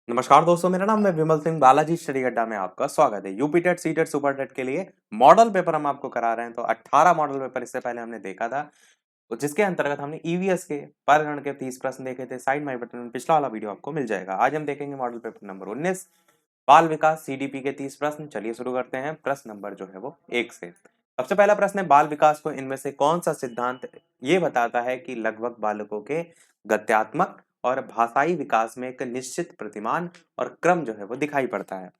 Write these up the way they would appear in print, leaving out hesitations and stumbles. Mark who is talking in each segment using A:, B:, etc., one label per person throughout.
A: नमस्कार दोस्तों, मेरा नाम है विमल सिंह। बालाजी स्टडी अड्डा में आपका स्वागत है। UP TET, C TET, super TET के लिए मॉडल पेपर हम आपको करा रहे हैं। तो 18 मॉडल पेपर इससे पहले हमने देखा था, तो जिसके अंतर्गत हमने ईवीएस के पर गण के 30 प्रश्न देखे थे। साइड माई बटन में पिछला वाला वीडियो आपको मिल जाएगा। आज हम देखेंगे मॉडल पेपर नंबर 19 बाल विकास सीडीपी के 30 प्रश्न। चलिए शुरू करते हैं। प्रश्न नंबर जो है वो 1 से। सबसे पहला प्रश्न है, बाल विकास को इनमें से कौन सा सिद्धांत ये बताता है कि लगभग बालकों के गत्यात्मक और भाषाई विकास में एक निश्चित प्रतिमान और क्रम जो है वो दिखाई पड़ता है।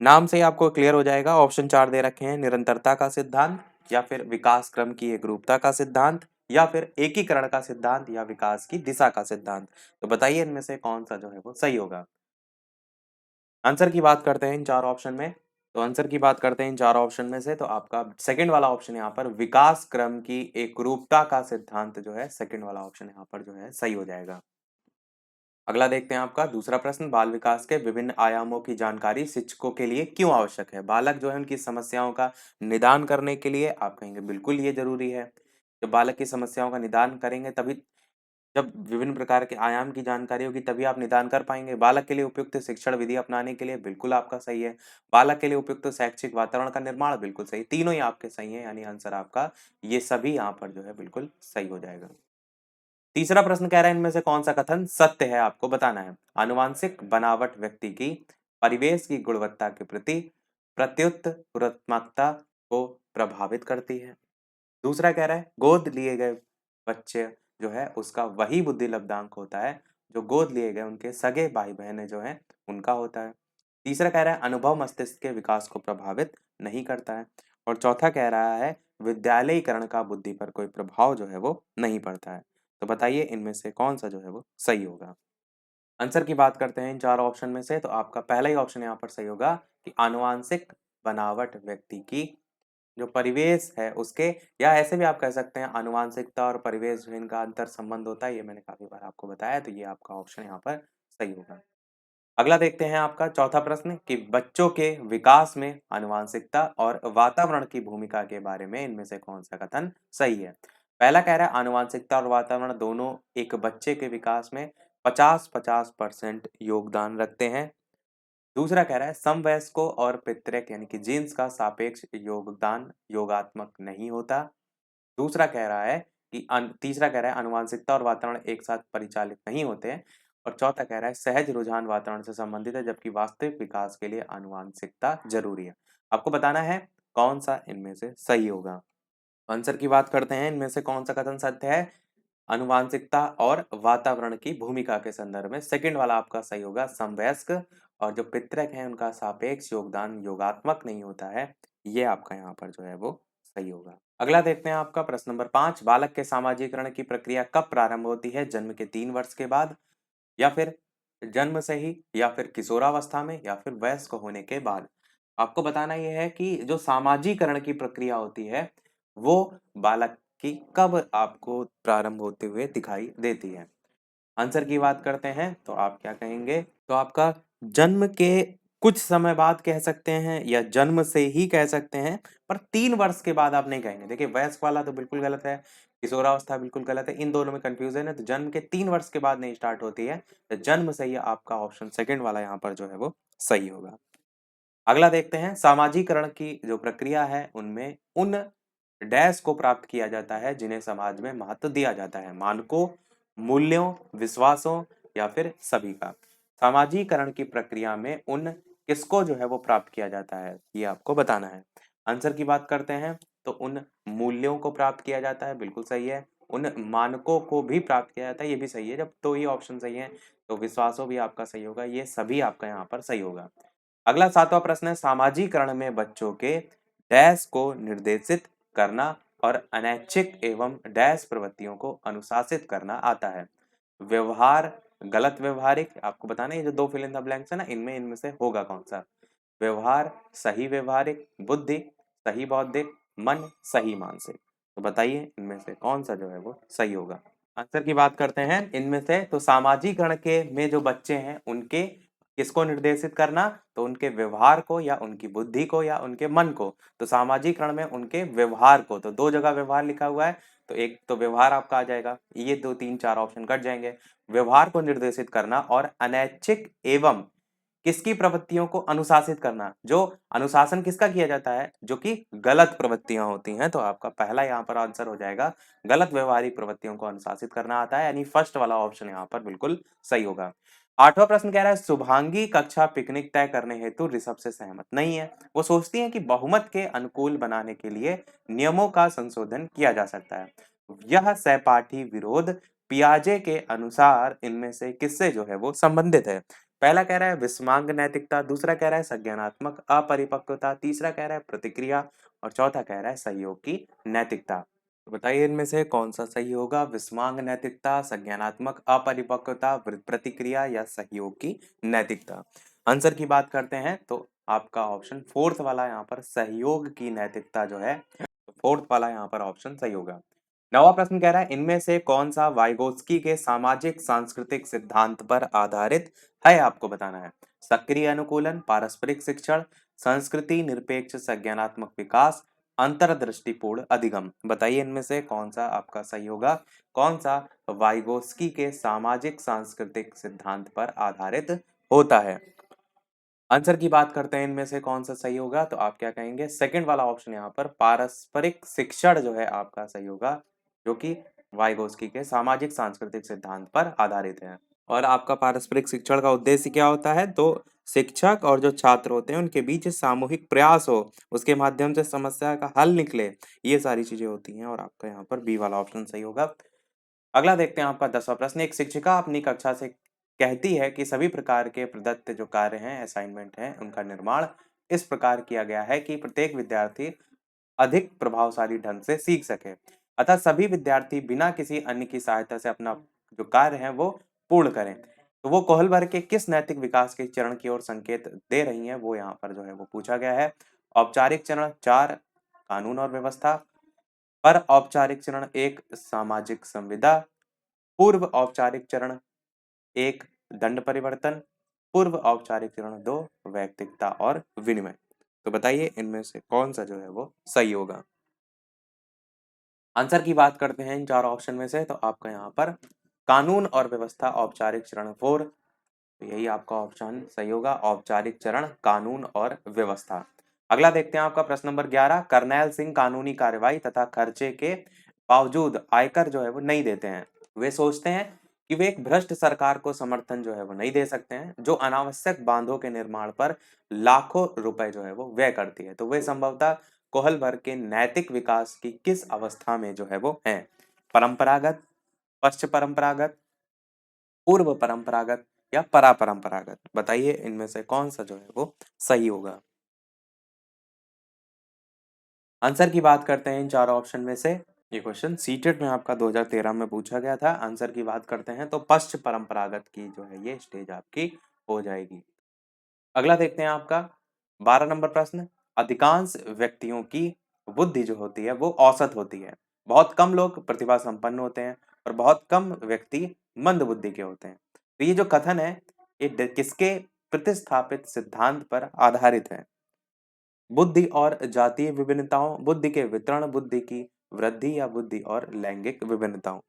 A: नाम से ही आपको क्लियर हो जाएगा। ऑप्शन 4 दे रखे हैं, निरंतरता का सिद्धांत, या फिर विकास क्रम की एकरूपता का सिद्धांत, या फिर एकीकरण का सिद्धांत, या विकास की दिशा का सिद्धांत। तो बताइए इनमें से कौन सा जो है वो सही होगा। आंसर की बात करते हैं इन चार ऑप्शन में। तो आंसर की बात करते हैं इन चार ऑप्शन में से, तो आपका सेकंड वाला ऑप्शन यहाँ पर विकास क्रम की एकरूपता का सिद्धांत जो है, सेकंड वाला ऑप्शन यहाँ पर जो है सही हो जाएगा। अगला देखते हैं आपका दूसरा प्रश्न, बाल विकास के विभिन्न आयामों की जानकारी शिक्षकों के लिए क्यों आवश्यक है। बालक जो है उनकी समस्याओं का निदान करने के लिए आप कहेंगे बिल्कुल ये जरूरी है। जब बालक की समस्याओं का निदान करेंगे तभी, जब विभिन्न प्रकार के आयाम की जानकारी होगी तभी आप निदान कर पाएंगे। बालक के लिए उपयुक्त शिक्षण विधि अपनाने के लिए बिल्कुल आपका सही है। बालक के लिए उपयुक्त शैक्षिक वातावरण का निर्माण बिल्कुल सही। तीनों ही आपके सही है, यानी आंसर आपका ये सभी यहाँ पर जो है बिल्कुल सही हो जाएगा। तीसरा प्रश्न कह रहा है, इनमें से कौन सा कथन सत्य है, आपको बताना है। आनुवांशिक बनावट व्यक्ति की परिवेश की गुणवत्ता के प्रति प्रत्युत्तरात्मकता को प्रभावित करती है। दूसरा कह रहा है, गोद लिए गए बच्चे जो है उसका वही बुद्धि लब्धांक होता है जो गोद लिए गए उनके सगे भाई बहने जो है उनका होता है। तीसरा कह रहा है, अनुभव मस्तिष्क के विकास को प्रभावित नहीं करता है। और चौथा कह रहा है, विद्यालयीकरण का बुद्धि पर कोई प्रभाव जो है वो नहीं पड़ता है। तो बताइए इनमें से कौन सा जो है वो सही होगा। आंसर की बात करते हैं इन चार ऑप्शन में से, तो आपका पहला ही ऑप्शन यहाँ पर सही होगा कि आनुवांशिक बनावट व्यक्ति की जो परिवेश है उसके, या ऐसे भी आप कह सकते हैं आनुवांशिकता और परिवेश जो इनका अंतर संबंध होता है, ये मैंने काफी बार आपको बताया। तो ये आपका ऑप्शन यहाँ पर सही होगा। अगला देखते हैं आपका चौथा प्रश्न कि बच्चों के विकास में आनुवांशिकता और वातावरण की भूमिका के बारे में इनमें से कौन सा कथन सही है। पहला कह रहा है, आनुवांशिकता और वातावरण दोनों एक बच्चे के विकास में 50-50% योगदान रखते हैं। दूसरा कह रहा है, समवयस्कों और पितृक यानी कि जीन्स का सापेक्ष योगदान योगात्मक नहीं होता। दूसरा कह रहा है कि तीसरा कह रहा है, आनुवांशिकता और वातावरण एक साथ परिचालित नहीं होते हैं। और चौथा कह रहा है, सहज रुझान वातावरण से संबंधित है जबकि वास्तविक विकास के लिए आनुवांशिकता जरूरी है। आपको बताना है कौन सा इनमें से सही होगा। आंसर की बात करते हैं, इनमें से कौन सा कथन सत्य है। आनुवांशिकता और वातावरण की भूमिका के संदर्भ में सेकंड वाला आपका सही होगा, समवयस्क और जो पितृक हैं उनका सापेक्ष योगदान योगात्मक नहीं होता है। ये आपका यहाँ पर जो है वो सही होगा। अगला देखते हैं आपका प्रश्न नंबर 5, बालक के सामाजिकरण की प्रक्रिया कब प्रारंभ होती है। जन्म के 3 वर्ष के बाद, या फिर जन्म से ही, या फिर किशोरावस्था में, या फिर वयस्क होने के बाद। आपको बताना यह है कि जो सामाजिकरण की प्रक्रिया होती है वो बालक की कब आपको प्रारंभ होते हुए दिखाई देती है। आंसर की बात करते हैं तो आप क्या कहेंगे, तो आपका जन्म के कुछ समय बाद कह सकते हैं या जन्म से ही कह सकते हैं, पर 3 वर्ष के बाद आप नहीं कहेंगे। देखिए वयस्क वाला तो बिल्कुल गलत है, किशोरावस्था बिल्कुल गलत है, इन दोनों में कंफ्यूजन है। तो जन्म के 3 वर्ष के बाद नहीं स्टार्ट होती है, तो जन्म से ही आपका ऑप्शन सेकंड वाला यहाँ पर जो है वो सही होगा। अगला देखते हैं, सामाजिकरण की जो प्रक्रिया है उनमें उन डैश को प्राप्त किया जाता है जिन्हें समाज में महत्व दिया जाता है। मानकों, मूल्यों, विश्वासों, या फिर सभी का। सामाजिकरण की प्रक्रिया में उन किसको जो है वो प्राप्त किया जाता है, ये आपको बताना है। आंसर की बात करते हैं तो उन मूल्यों को प्राप्त किया जाता है, बिल्कुल सही है। उन मानकों को भी प्राप्त किया जाता है, ये भी सही है। जब तो ये ऑप्शन सही है तो विश्वासों भी आपका सही होगा, ये सभी आपका यहाँ पर सही होगा। अगला सातवां प्रश्न है, सामाजिकरण में बच्चों के डैश को निर्देशित करना और अनैच्छिक एवं डैश प्रवृत्तियों को अनुशासित करना आता है। व्यवहार, गलत व्यवहारिक, आपको बताना है ये जो दो फिल इन द ब्लैंक्स है ना, इनमें इनमें से होगा कौन सा। व्यवहार, सही व्यवहारिक, बुद्धि, सही बौद्धिक, मन, सही मानसिक। तो बताइए इनमें से कौन सा जो है वो सही होगा। आंसर की बात करते हैं इनमें से, तो सामाजिकरण के में जो बच्चे हैं उनके किसको निर्देशित करना? तो उनके व्यवहार को या उनकी बुद्धि को या उनके मन को। तो सामाजिकरण में उनके व्यवहार को, तो 2 जगह व्यवहार लिखा हुआ है, तो एक तो व्यवहार आपका आ जाएगा। ये 2, 3, 4 ऑप्शन कट जाएँगे। व्यवहार को निर्देशित करना और अनैच्छिक एवं किसकी प्रवृत्तियों को अनुशासित करना। जो अनुशासन किसका किया जाता है? जो कि गलत प्रवृत्तियाँ होती हैं। तो आपका पहला यहाँ पर आंसर हो जाएगा, गलत व्यवहारिक प्रवृत्तियों को अनुशासित करना आता है, यानी फर्स्ट वाला ऑप्शन यहाँ पर बिल्कुल सही होगा। 8वां प्रश्न कह रहा है, शुभांगी कक्षा पिकनिक तय करने हेतु ऋषभ से सहमत नहीं है। वो सोचती हैं कि बहुमत के अनुकूल बनाने के लिए नियमों का संशोधन किया जा सकता है। यह सहपाठी विरोध पियाजे के अनुसार इनमें से किससे जो है वो संबंधित है? पहला कह रहा है विषमांग नैतिकता, दूसरा कह रहा है संज्ञानात्मक अपरिपक्वता, तीसरा कह रहा है प्रतिक्रिया और चौथा कह रहा है सहयोग की नैतिकता। तो बताइए इनमें से कौन सा सही होगा? विषमांग नैतिकता, संज्ञानात्मक अपरिपक्वता, प्रतिक्रिया या सहयोग की नैतिकता। आंसर की बात करते हैं तो आपका ऑप्शन फोर्थ वाला यहाँ पर सहयोग की नैतिकता जो है, फोर्थ वाला यहाँ पर ऑप्शन सही होगा। 9वां प्रश्न कह रहा है, इनमें से कौन सा वाइगोत्स्की के सामाजिक सांस्कृतिक सिद्धांत पर आधारित है? आपको बताना है। सक्रिय अनुकूलन, पारस्परिक शिक्षण, संस्कृति निरपेक्ष संज्ञानात्मक विकास, अंतर्दृष्टिपूर्ण अधिगम। बताइए इनमें से कौन सा आपका सही होगा? कौन सा वाइगोत्स्की के सामाजिक सांस्कृतिक सिद्धांत पर आधारित होता है? आंसर की बात करते हैं इनमें से कौन सा सही होगा, तो आप क्या कहेंगे? सेकंड वाला ऑप्शन यहाँ पर पारस्परिक शिक्षण जो है आपका सही होगा, जो कि वाइगोत्स्की के सामाजिक सांस्कृतिक सिद्धांत पर आधारित है। और आपका पारस्परिक शिक्षण का उद्देश्य क्या होता है? तो शिक्षक और जो छात्र होते हैं उनके बीच सामूहिक प्रयास हो, उसके माध्यम से समस्या का हल निकले, ये सारी चीजें होती हैं। और आपका यहाँ पर बी वाला ऑप्शन सही होगा। अगला देखते हैं आपका 10वां प्रश्न। एक शिक्षिका अपनी कक्षा से कहती है कि सभी प्रकार के प्रदत्त जो कार्य हैं, असाइनमेंट हैं, उनका निर्माण इस प्रकार किया गया है कि प्रत्येक विद्यार्थी अधिक प्रभावशाली ढंग से सीख सके। अतः सभी विद्यार्थी बिना किसी अन्य की सहायता से अपना जो कार्य है वो पूर्ण करें। तो वो कोहलबर्ग के किस नैतिक विकास के चरण की ओर संकेत दे रही हैं, वो यहाँ पर जो है वो पूछा गया है। औपचारिक चरण 4 कानून और व्यवस्था, पर औपचारिक चरण 1 सामाजिक संविदा, पूर्व औपचारिक चरण 1 दंड परिवर्तन, पूर्व औपचारिक चरण 2 वैयक्तिकता और विनिमय। तो बताइए इनमें से कौन सा जो है वो सही होगा? आंसर की बात करते हैं इन 4 ऑप्शन में से, तो आपका यहाँ पर कानून और व्यवस्था औपचारिक चरण 4, तो यही आपका ऑप्शन सही होगा, औपचारिक चरण कानून और व्यवस्था। अगला देखते हैं आपका प्रश्न नंबर 11। करनैल सिंह कानूनी कार्रवाई तथा खर्चे के बावजूद आयकर जो है वो नहीं देते हैं। वे सोचते हैं कि वे एक भ्रष्ट सरकार को समर्थन जो है वो नहीं दे सकते हैं, जो अनावश्यक बांधों के निर्माण पर लाखों रुपए जो है वो व्यय करती है। तो वे संभवतः कोहलबर्ग के नैतिक विकास की किस अवस्था में जो है वो हैं? परंपरागत, पश्च परंपरागत, पूर्व परंपरागत या परापरंपरागत। बताइए इनमें से कौन सा जो है वो सही होगा? आंसर की बात करते हैं इन 4 ऑप्शन में से। ये क्वेश्चन सीटेट में आपका 2013 में पूछा गया था। आंसर की बात करते हैं तो पश्च परंपरागत की जो है ये स्टेज आपकी हो जाएगी। अगला देखते हैं आपका 12 नंबर प्रश्न। अधिकांश व्यक्तियों की बुद्धि जो होती है वो औसत होती है। बहुत कम लोग प्रतिभा संपन्न होते हैं और बहुत कम व्यक्ति मंद बुद्धि के होते हैं। तो ये जो कथन है ये किसके प्रतिस्थापित सिद्धांत पर आधारित है? बुद्धि और जातीय विभिन्नताओं, बुद्धि के वितरण, बुद्धि की वृद्धि या बुद्धि और लैंगिक विभिन्नताओं।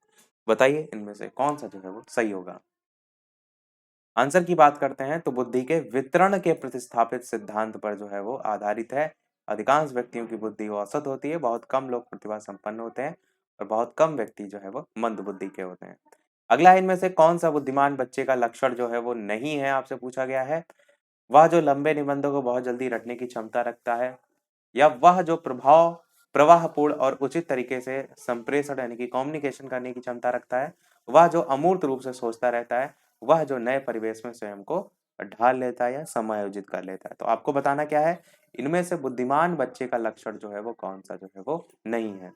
A: बताइए इनमें से कौन सा जो है वो सही होगा? आंसर की बात करते हैं तो बुद्धि के वितरण के प्रतिस्थापित सिद्धांत पर जो है वो आधारित है। अधिकांश व्यक्तियों की बुद्धि औसत होती है, बहुत कम लोग प्रतिभा संपन्न होते हैं और बहुत कम व्यक्ति जो है वो मंद बुद्धि के होते हैं। अगला इनमें से कौन सा बुद्धिमान बच्चे का लक्षण जो है वो नहीं है, आपसे पूछा गया है? वह जो लंबे निबंधों को बहुत जल्दी रटने की क्षमता रखता है, या वह जो प्रवाहपूर्ण और उचित तरीके से संप्रेषण यानी कि कम्युनिकेशन करने की क्षमता रखता है, वह जो अमूर्त रूप से सोचता रहता है, वह जो नए परिवेश में स्वयं को ढाल लेता है या समायोजित कर लेता है। तो आपको बताना क्या है? इनमें से बुद्धिमान बच्चे का लक्षण जो है वो कौन सा जो है वो नहीं है?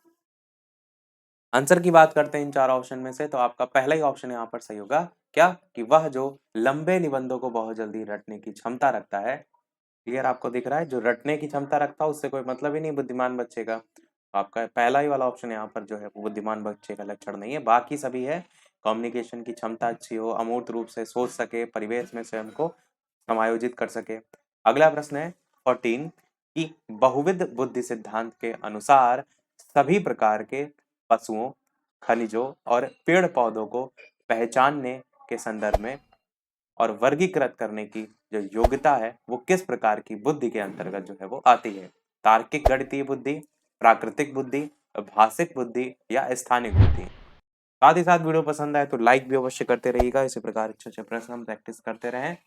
A: आंसर की बात करते हैं इन 4 ऑप्शन में से, तो आपका पहला ही ऑप्शन यहाँ पर सही होगा। क्या? कि वह जो लंबे निबंधों को बहुत जल्दी रटने की क्षमता रखता है। क्लियर आपको दिख रहा है? जो रटने की क्षमता रखता है उससे कोई मतलब ही नहीं बुद्धिमान बच्चे का। आपका पहला ही वाला ऑप्शन यहाँ पर जो है वो बुद्धिमान बच्चे का लक्षण नहीं है, बाकी सभी है। कम्युनिकेशन की क्षमता अच्छी हो, अमूर्त रूप से सोच सके, परिवेश में स्वयं को समायोजित कर सके। अगला प्रश्न है 14 कि बहुविध बुद्धि सिद्धांत के अनुसार सभी प्रकार के पशुओं, खनिजों और पेड़ पौधों को पहचानने के संदर्भ में और वर्गीकृत करने की जो योग्यता है वो किस प्रकार की बुद्धि के अंतर्गत जो है वो आती है? तार्किक गणितीय बुद्धि, प्राकृतिक बुद्धि, भाषिक बुद्धि या स्थानिक बुद्धि? साथ ही साथ वीडियो पसंद आए तो लाइक भी अवश्य करते रहिएगा। इसी प्रकार अच्छे अच्छे प्रश्न हम प्रैक्टिस करते रहें।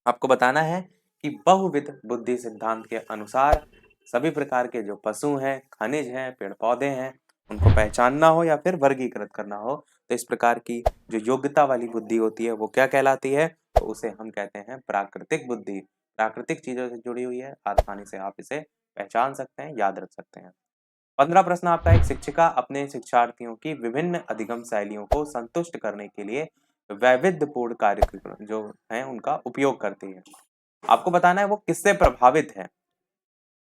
A: आपको बताना है कि बहुविध बुद्धि सिद्धांत के अनुसार सभी प्रकार के जो पशु हैं, खनिज हैं, पेड़ पौधे हैं, उनको पहचानना हो या फिर वर्गीकृत करना हो तो इस प्रकार की जो योग्यता वाली बुद्धि होती है वो क्या कहलाती है? तो उसे हम कहते हैं प्राकृतिक बुद्धि। प्राकृतिक चीजों से जुड़ी हुई है, आसानी से आप इसे पहचान सकते हैं, याद रख सकते हैं। 15 प्रश्न आपका, एक शिक्षिका अपने शिक्षार्थियों की विभिन्न अधिगम शैलियों को संतुष्ट करने के लिए वैविध्यपूर्ण कार्यक्रम जो है उनका उपयोग करती है। आपको बताना है वो किससे प्रभावित है?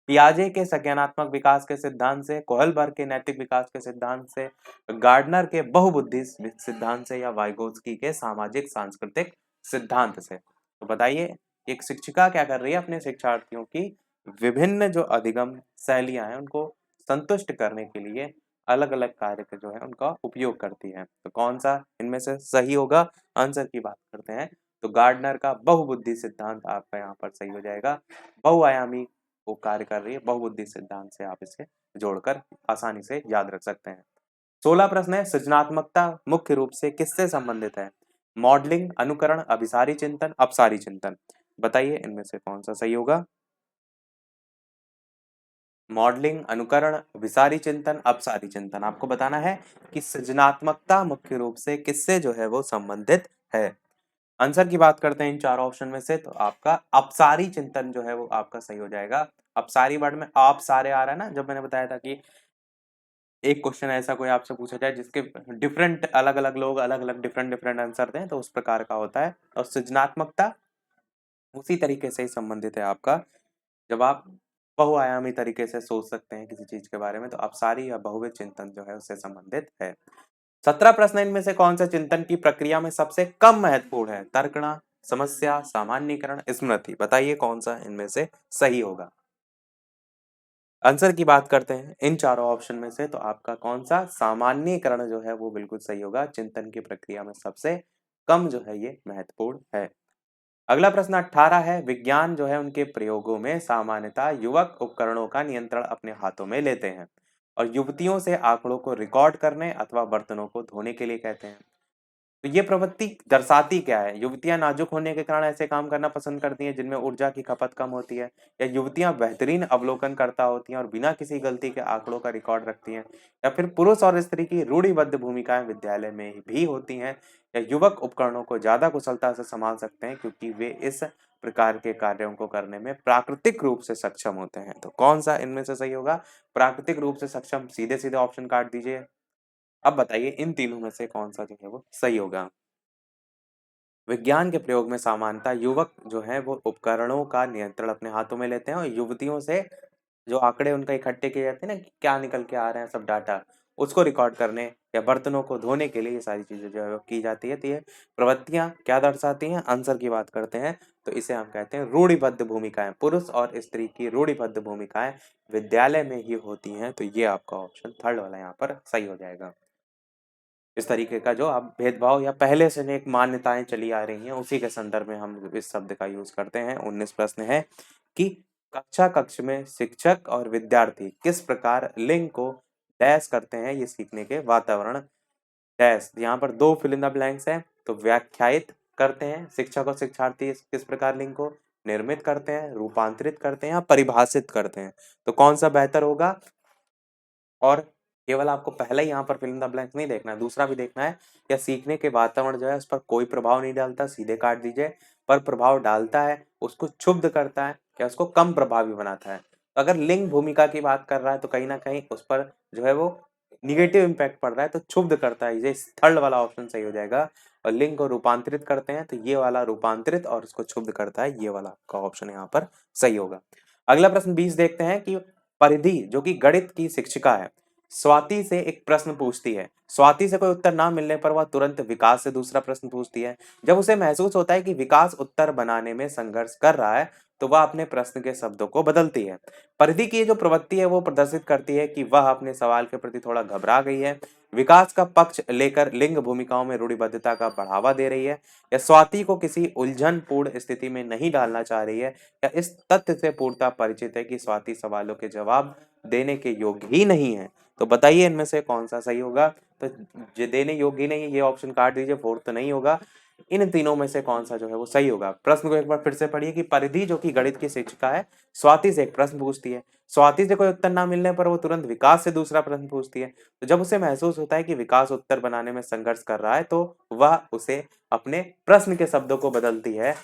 A: पियाजे के संज्ञानात्मक विकास के सिद्धांत से, कोहलबर्ग के नैतिक विकास के सिद्धांत से, गार्डनर के बहुबुद्धि सिद्धांत से या वाइगोत्स्की के सामाजिक सांस्कृतिक सिद्धांत से? तो बताइए, एक शिक्षिका क्या कर रही है अपने शिक्षार्थियों की विभिन्न जो अधिगम शैलियां हैं उनको संतुष्ट करने के लिए अलग अलग कार्य के जो है उनका उपयोग करती है। तो कौन सा इनमें से सही होगा? आंसर की बात करते हैं तो गार्डनर का बहुबुद्धि सिद्धांत आपका यहाँ पर सही हो जाएगा। बहुआयामी वो कार्य कर रही है, बहुबुद्धि सिद्धांत से आप इसे जोड़कर आसानी से याद रख सकते हैं। 16 प्रश्न है, सृजनात्मकता मुख्य रूप से किससे संबंधित है? मॉडलिंग, अनुकरण, अभिसारी चिंतन, अपसारी चिंतन? बताइए इनमें से कौन सा सही होगा? मॉडलिंग, अनुकरण, अभिसारी चिंतन, अपसारी चिंतन? आपको बताना है कि सृजनात्मकता मुख्य रूप से किससे जो है वो संबंधित है। आंसर की बात करते हैं इन चारों ऑप्शन में से तो आपका अपसारी चिंतन जो है वो आपका सही हो जाएगा। अपसारी वर्ड में आप सारे आ रहा है ना, जब मैंने बताया था कि एक क्वेश्चन ऐसा कोई आपसे पूछा जाए जिसके डिफरेंट अलग अलग लोग अलग अलग डिफरेंट डिफरेंट आंसर दें तो उस प्रकार का होता है। और सृजनात्मकता उसी तरीके से ही संबंधित है आपका जब आप बहुआयामी तरीके से सोच सकते हैं किसी चीज के बारे में, तो अपसारी या बहुविध चिंतन जो है उससे संबंधित है। 17 प्रश्न इनमें से कौन सा चिंतन की प्रक्रिया में सबसे कम महत्वपूर्ण है? तर्कणा, समस्या, सामान्यीकरण, स्मृति? बताइए कौन सा इनमें से सही होगा। आंसर की बात करते हैं इन चारों ऑप्शन में से तो आपका कौन सा सामान्यीकरण जो है वो बिल्कुल सही होगा। चिंतन की प्रक्रिया में सबसे कम जो है ये महत्वपूर्ण है। अगला प्रश्न 18 है, विज्ञान जो है उनके प्रयोगों में सामान्यतः युवक उपकरणों का नियंत्रण अपने हाथों में लेते हैं और युवतियों से आंकड़ों को रिकॉर्ड करने अथवा बर्तनों को धोने के लिए कहते हैं। तो ये प्रवृत्ति दर्शाती क्या है? युवतियां नाजुक होने के कारण ऐसे काम करना पसंद करती हैं जिनमें ऊर्जा की खपत कम होती है, या युवतियां बेहतरीन अवलोकनकर्ता होती हैं और बिना किसी गलती के आंकड़ों का रिकॉर्ड रखती हैं, या फिर पुरुष और स्त्री की रूढ़िबद्ध भूमिकाएं विद्यालय में भी होती हैं, या युवक उपकरणों को ज्यादा कुशलता से संभाल सकते हैं क्योंकि वे इस प्रकार के कार्यों को करने में प्राकृतिक रूप से सक्षम होते हैं। तो कौन सा इनमें से सही होगा? प्राकृतिक रूप से सक्षम, सीधे सीधे ऑप्शन काट दीजिए। अब बताइए इन तीनों में से कौन सा जो है वो सही होगा। विज्ञान के प्रयोग में सामान्यतः युवक जो हैं वो उपकरणों का नियंत्रण अपने हाथों में लेते हैं और युवतियों से जो आंकड़े उनका इकट्ठे किए जाते हैं ना कि क्या निकल के आ रहे हैं सब डाटा, उसको रिकॉर्ड करने या बर्तनों को धोने के लिए ये सारी चीजें जो है वो की जाती है। तो ये प्रवृत्तियां क्या दर्शाती हैं? आंसर की बात करते हैं तो इसे हम कहते हैं रूढ़िबद्ध भूमिकाएं। पुरुष और स्त्री की रूढ़िबद्ध भूमिकाएं विद्यालय में ही होती हैं। तो ये आपका ऑप्शन थर्ड वाला यहाँ पर सही हो जाएगा। इस तरीके का जो आप भेदभाव या पहले से एक मान्यताएं चली आ रही हैं उसी के संदर्भ में हम इस शब्द का यूज करते हैं। 19 प्रश्न है कि कक्षा कक्ष में शिक्षक और विद्यार्थी किस प्रकार लिंग को डैश करते हैं ये सीखने के वातावरण डैश। यहाँ पर दो फिल इन द ब्लैंक्स है तो व्याख्यायित करते हैं शिक्षक और शिक्षार्थी किस प्रकार लिंग को निर्मित करते हैं, रूपांतरित करते हैं या परिभाषित करते हैं। तो कौन सा बेहतर होगा? और केवल आपको पहला ही यहाँ पर फिल इन द ब्लैंक्स नहीं देखना है, दूसरा भी देखना है। या सीखने के वातावरण जो है उस पर कोई प्रभाव नहीं डालता, सीधे काट दीजिए। पर प्रभाव डालता है, उसको क्षुब्ध करता है या उसको कम प्रभावी बनाता है। तो अगर लिंग भूमिका की बात कर रहा है तो कहीं ना कहीं उस पर जो है वो निगेटिव इम्पैक्ट पड़ रहा है तो क्षुब्ध करता है, ये थर्ड वाला ऑप्शन सही हो जाएगा। और लिंग को रूपांतरित करते हैं तो ये वाला रूपांतरित और उसको क्षुब्ध करता है, ये वाला का ऑप्शन यहाँ पर सही होगा। अगला प्रश्न 20 देखते हैं कि परिधि जो कि गणित की शिक्षिका है स्वाति से एक प्रश्न पूछती है। स्वाति से कोई उत्तर ना मिलने पर वह तुरंत विकास से दूसरा प्रश्न पूछती है। जब उसे महसूस होता है कि विकास उत्तर बनाने में संघर्ष कर रहा है, तो वह अपने प्रश्न के शब्दों को बदलती है। परिधि की ये जो प्रवृत्ति है वो प्रदर्शित करती है कि वह अपने सवाल के प्रति थोड़ा घबरा गई है, विकास का पक्ष लेकर लिंग भूमिकाओं में रूढ़िबद्धता का बढ़ावा दे रही है, या स्वाति को किसी उलझनपूर्ण स्थिति में नहीं डालना चाह रही है, या इस तथ्य से पूर्णतः परिचित है कि स्वाति सवालों के जवाब देने के योग्य ही नहीं है। तो बताइए इनमें से कौन सा सही होगा? तो जो देने योग्य ही नहीं है ये ऑप्शन काट दीजिए, फोर्थ तो नहीं होगा। इन तीनों में से कौन सा जो है वो सही होगा? प्रश्न को एक बार फिर से पढ़िए कि परिधि जो कि गणित की शिक्षिका है, स्वाति से एक प्रश्न पूछती है। स्वाति से कोई उत्तर ना मिलने पर वो तुरंत विकास से दूसरा प्रश्न पूछती है। तो जब उसे महसूस होता है कि विकास उत्तर बनाने में संघर्ष कर रहा है, तो वह उसे अपने प्रश्न के शब्दों को बदलती है।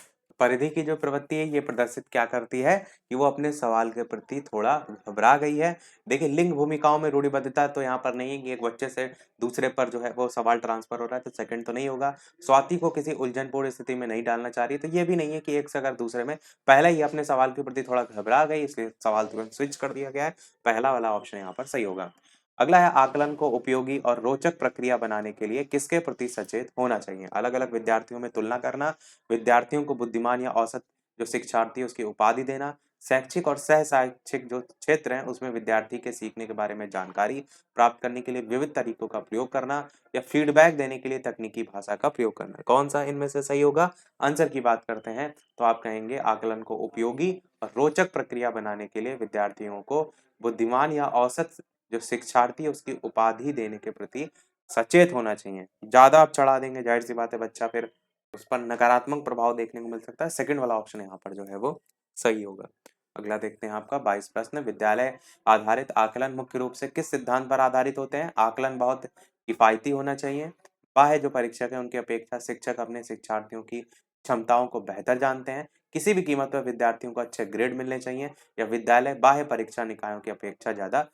A: परिधि की जो प्रवृत्ति है ये प्रदर्शित क्या करती है कि वो अपने सवाल के प्रति थोड़ा घबरा गई है। देखिए लिंग भूमिकाओं में रूढ़िबद्धता तो यहाँ पर नहीं है कि एक बच्चे से दूसरे पर जो है वो सवाल ट्रांसफर हो रहा है, तो सेकंड तो नहीं होगा। स्वाति को किसी उलझनपूर्ण स्थिति में नहीं डालना चाह रही है, तो ये भी नहीं है कि एक से अगर दूसरे में। पहले ही अपने सवाल के प्रति थोड़ा घबरा गई, इसलिए सवाल तुरंत स्विच कर दिया गया है। पहला वाला ऑप्शन यहाँ पर सही होगा। अगला है आकलन को उपयोगी और रोचक प्रक्रिया बनाने के लिए किसके प्रति सचेत होना चाहिए? अलग अलग विद्यार्थियों में तुलना करना, विद्यार्थियों को बुद्धिमान या औसत जो शिक्षार्थी है उसकी उपाधि देना, शैक्षिक और सह शैक्षिक जो क्षेत्र हैं उसमें विद्यार्थी के सीखने के बारे में जानकारी प्राप्त करने के लिए विविध तरीकों का प्रयोग करना, या फीडबैक देने के लिए तकनीकी भाषा का प्रयोग करना। कौन सा इनमें से सही होगा? आंसर की बात करते हैं तो आप कहेंगे आकलन को उपयोगी और रोचक प्रक्रिया बनाने के लिए विद्यार्थियों को बुद्धिमान या औसत जो शिक्षार्थी है उसकी उपाधि देने के प्रति सचेत होना चाहिए। ज्यादा आप चढ़ा देंगे, जाहिर सी बात है बच्चा फिर उस पर नकारात्मक प्रभाव देखने को मिल सकता है। सेकंड वाला ऑप्शन यहाँ पर जो है वो सही होगा। अगला देखते हैं आपका 22 प्रश्न, विद्यालय आधारित आकलन मुख्य रूप से किस सिद्धांत पर आधारित होते हैं? आकलन बहुत किफायती होना चाहिए, बाह्य जो परीक्षक है उनकी अपेक्षा शिक्षक अपने शिक्षार्थियों की क्षमताओं को बेहतर जानते हैं, किसी भी कीमत पर विद्यार्थियों को अच्छे ग्रेड मिलने चाहिए, या विद्यालय बाह्य परीक्षा निकायों की अपेक्षा ज्यादा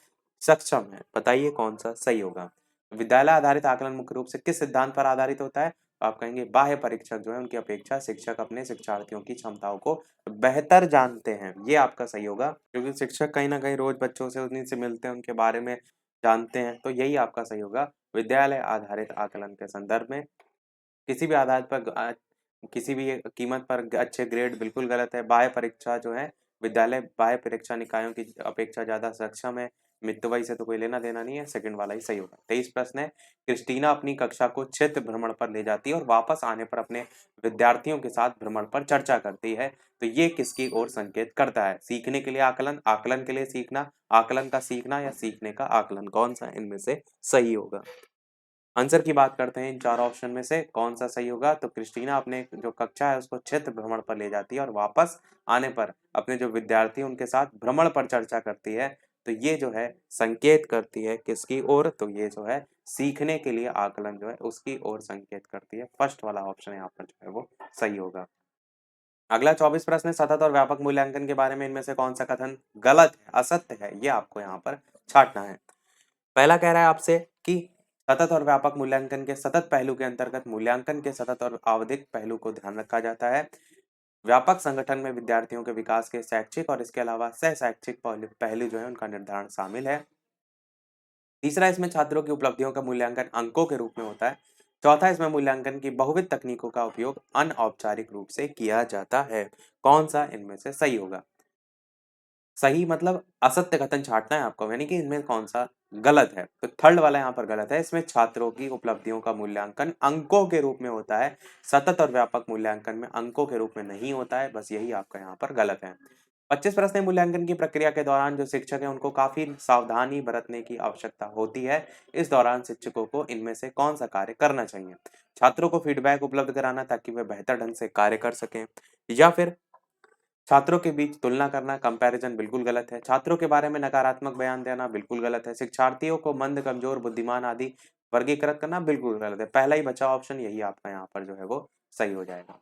A: सक्षम है। बताइए कौन सा सही होगा? विद्यालय आधारित आकलन मुख्य रूप से किस सिद्धांत पर आधारित होता है? तो आप कहेंगे बाह्य परीक्षक जो है उनकी अपेक्षा शिक्षक अपने शिक्षार्थियों की क्षमताओं को बेहतर जानते हैं। ये आपका सही होगा, क्योंकि शिक्षक कहीं ना कहीं रोज बच्चों से उन्हीं से मिलते हैं, उनके बारे में जानते हैं, तो यही आपका सही होगा। विद्यालय आधारित आकलन के संदर्भ में किसी भी आधार पर किसी भी कीमत पर अच्छे ग्रेड बिल्कुल गलत है। बाह्य परीक्षा जो है विद्यालय बाह्य परीक्षा निकायों की अपेक्षा ज्यादा सक्षम है। मितव्ययी से तो कोई लेना देना नहीं है, सेकंड वाला ही सही होगा। 23 प्रश्न है, क्रिस्टीना अपनी कक्षा को क्षेत्र भ्रमण पर ले जाती है और वापस आने पर अपने विद्यार्थियों के साथ भ्रमण पर चर्चा करती है, तो ये किसकी ओर संकेत करता है? सीखने के लिए आकलन, आकलन के लिए सीखना, आकलन का सीखना, या सीखने का आकलन? कौन सा इनमें से सही होगा? आंसर की बात करते हैं इन चार ऑप्शन में से कौन सा सही होगा? तो क्रिस्टीना अपने जो कक्षा है उसको क्षेत्र भ्रमण पर ले जाती है और वापस आने पर अपने जो विद्यार्थी हैं उनके साथ भ्रमण पर चर्चा करती है, तो ये जो है संकेत करती है किसकी ओर? तो ये जो है सीखने के लिए आकलन जो है उसकी ओर संकेत करती है। फर्स्ट वाला ऑप्शन यहाँ पर जो है वो सही होगा। अगला 24 प्रश्न है, सतत और व्यापक मूल्यांकन के बारे में इनमें से कौन सा कथन गलत है, असत्य है? ये आपको यहाँ पर छांटना है। पहला कह रहा है आपसे कि सतत और व्यापक मूल्यांकन के सतत पहलू के अंतर्गत मूल्यांकन के सतत और आवधिक पहलू को ध्यान रखा जाता है। व्यापक संगठन में विद्यार्थियों के विकास के शैक्षिक और इसके अलावा सह शैक्षिक पहलू जो है उनका निर्धारण शामिल है। तीसरा, इसमें छात्रों की उपलब्धियों का मूल्यांकन अंकों के रूप में होता है। चौथा, इसमें मूल्यांकन की बहुविध तकनीकों का उपयोग अनौपचारिक रूप से किया जाता है। कौन सा इनमें से सही होगा? सही मतलब असत्य कथन छांटना है आपको, यानी कि इनमें कौन सा गलत है? तो थर्ड वाला यहाँ पर गलत है। इसमें छात्रों की उपलब्धियों का मूल्यांकन अंकों के रूप में होता है, सतत और व्यापक मूल्यांकन में अंकों के रूप में नहीं होता है। बस यही आपका यहाँ पर गलत है। 25 प्रश्न है, मूल्यांकन की प्रक्रिया के दौरान जो शिक्षक है उनको काफी सावधानी बरतने की आवश्यकता होती है। इस दौरान शिक्षकों को इनमें से कौन सा कार्य करना चाहिए? छात्रों को फीडबैक उपलब्ध कराना ताकि वे बेहतर ढंग से कार्य कर सकें, या फिर छात्रों के बीच तुलना करना, कंपैरिजन बिल्कुल गलत है। छात्रों के बारे में नकारात्मक बयान देना बिल्कुल गलत है। शिक्षार्थियों को मंद, कमजोर, बुद्धिमान आदि वर्गीकृत करना बिल्कुल गलत है। पहला ही बचा ऑप्शन यही आपका यहाँ पर जो है वो सही हो जाएगा।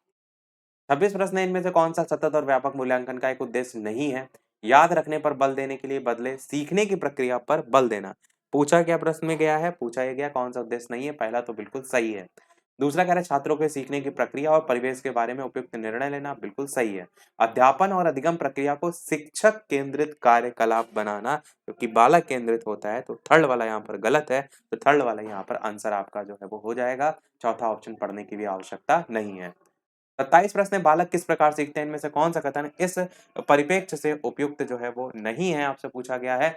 A: 26 प्रश्न है, इनमें से कौन सा सतत और व्यापक मूल्यांकन का एक उद्देश्य नहीं है? याद रखने पर बल देने के लिए बदले सीखने की प्रक्रिया पर बल देना। पूछा क्या प्रश्न में गया है? पूछा ये गया कौन सा उद्देश्य नहीं है? पहला तो बिल्कुल सही है। दूसरा कह रहा है छात्रों के सीखने की प्रक्रिया और परिवेश के बारे में उपयुक्त निर्णय लेना, बिल्कुल सही है। अध्यापन और अधिगम प्रक्रिया को शिक्षक केंद्रित कार्यकलाप बनाना, क्योंकि बालक केंद्रित होता है, तो थर्ड वाला यहाँ पर गलत है। तो थर्ड वाला यहाँ पर आंसर आपका जो है वो हो जाएगा। चौथा ऑप्शन पढ़ने की भी आवश्यकता नहीं है। 27 प्रश्न है, बालक किस प्रकार सीखते हैं, इनमें से कौन सा कथन इस परिप्रेक्ष्य से उपयुक्त जो है वो नहीं है, आपसे पूछा गया है।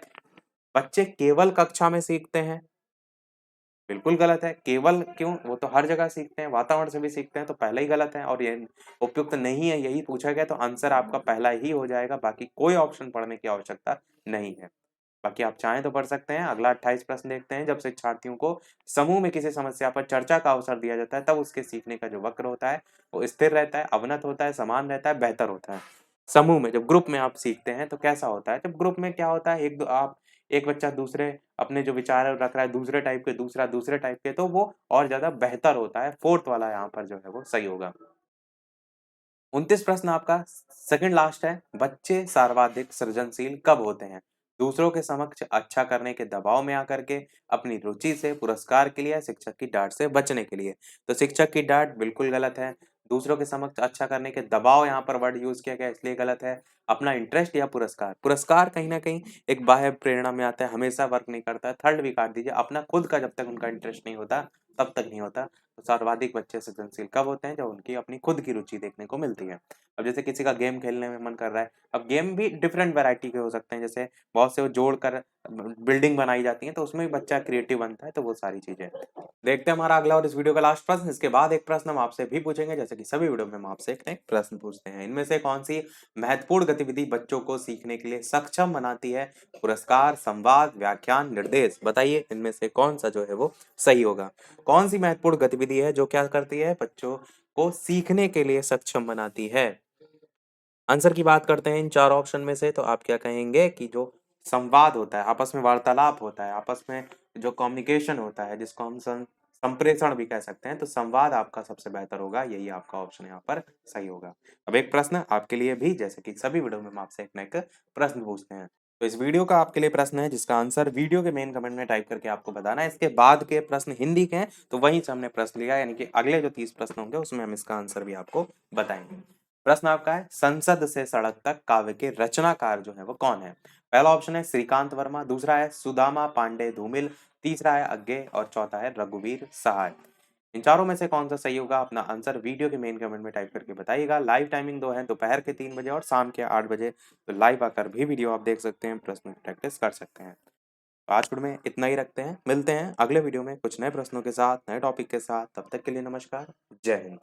A: बच्चे केवल कक्षा में सीखते हैं, बिल्कुल गलत है। केवल क्यों, वो तो हर जगह सीखते हैं, वातावरण से भी सीखते हैं, तो पहला ही गलत है और ये उपयुक्त नहीं है, यही पूछा गया, तो आंसर आपका पहला ही हो जाएगा। बाकी कोई ऑप्शन पढ़ने की आवश्यकता नहीं है। बाकी आप चाहें तो पढ़ सकते हैं। अगला 28 प्रश्न देखते हैं। जब शिक्षार्थियों को समूह में किसी समस्या पर चर्चा का अवसर दिया जाता है, तब उसके सीखने का जो वक्र होता है वो स्थिर रहता है, अवनत होता है, समान रहता है, बेहतर होता है। समूह में जब ग्रुप में आप सीखते हैं तो कैसा होता है, जब ग्रुप में क्या होता है, एक बच्चा दूसरे अपने जो विचार रख रहा है दूसरे टाइप के, दूसरा दूसरे टाइप के, तो वो और ज़्यादा बेहतर होता है। फोर्थ वाला यहाँ पर जो है वो सही होगा। 29 प्रश्न आपका सेकंड लास्ट है। बच्चे सर्वाधिक सृजनशील कब होते हैं? दूसरों के समक्ष अच्छा करने के दबाव में आकर के, अपनी रुचि से, पुरस्कार के लिए या शिक्षक की डाँट से बचने के लिए? तो शिक्षक की डाँट बिल्कुल गलत है। दूसरों के समक्ष अच्छा करने के दबाव यहाँ पर वर्ड यूज़ किया गया है, इसलिए गलत है। अपना इंटरेस्ट या पुरस्कार, पुरस्कार कहीं न कहीं एक बाह्य प्रेरणा में आता है, हमेशा वर्क नहीं करता है। थर्ड भी काट दीजिए। अपना खुद का जब तक उनका इंटरेस्ट नहीं होता, तब तक नहीं होता। तो सर्वाधिक बच्चे सृजनशील कब होते हैं? जब उनकी अपनी खुद की रुचि देखने को मिलती है। अब जैसे किसी का गेम खेलने में मन कर रहा है, अब गेम भी डिफरेंट वैरायटी के हो सकते हैं, जैसे बहुत से वो जोड़कर बिल्डिंग बनाई जाती है, तो उसमें भी बच्चा क्रिएटिव बनता है, तो वो सारी चीजें। देखते हैं हमारा अगला और इस वीडियो का लास्ट प्रश्न। इसके बाद एक प्रश्न हम आपसे भी पूछेंगे, जैसे कि सभी वीडियो में हम आपसे एक नए प्रश्न पूछते हैं। इनमें से कौन सी महत्वपूर्ण गतिविधि बच्चों को सीखने के लिए सक्षम बनाती है? पुरस्कार, संवाद, व्याख्यान, निर्देश, बताइए इनमें से कौन सा जो है वो सही होगा। कौन सी महत्वपूर्ण गतिविधि है जो क्या करती है, बच्चों को सीखने के लिए सक्षम बनाती है? आंसर की बात करते हैं इन चार ऑप्शन में से, तो आप क्या कहेंगे कि जो संवाद होता है, आपस में वार्तालाप होता है, आपस में जो कम्युनिकेशन होता है, जिसको हम संप्रेषण भी कह सकते हैं, तो संवाद आपका सबसे बेहतर होगा। यही आपका ऑप्शन यहाँ पर सही होगा। अब एक प्रश्न आपके लिए भी, जैसे कि सभी वीडियो में हम आपसे एक ना एक प्रश्न पूछते हैं। तो इस वीडियो का आपके लिए प्रश्न है, जिसका आंसर वीडियो के मेन कमेंट में टाइप करके आपको बताना है। इसके बाद के प्रश्न हिंदी के हैं, तो वहीं से हमने प्रश्न लिया, यानी कि अगले जो 30 प्रश्न होंगे उसमें हम इसका आंसर भी आपको बताएंगे। प्रश्न आपका है, संसद से सड़क तक काव्य के रचनाकार जो है वो कौन है? पहला ऑप्शन है श्रीकांत वर्मा, दूसरा है सुदामा पांडे धूमिल, तीसरा है अज्ञे और चौथा है रघुवीर सहाय। इन चारों में से कौन सा सही होगा? अपना आंसर वीडियो के मेन कमेंट में टाइप करके बताइएगा। लाइव टाइमिंग दो है, दोपहर के 3 बजे और शाम के 8 बजे, तो लाइव आकर भी वीडियो आप देख सकते हैं, प्रश्न की प्रैक्टिस कर सकते हैं। तो आज के वीडियो में इतना ही रखते हैं, मिलते हैं अगले वीडियो में कुछ नए प्रश्नों के साथ, नए टॉपिक के साथ। तब तक के लिए नमस्कार, जय हिंद।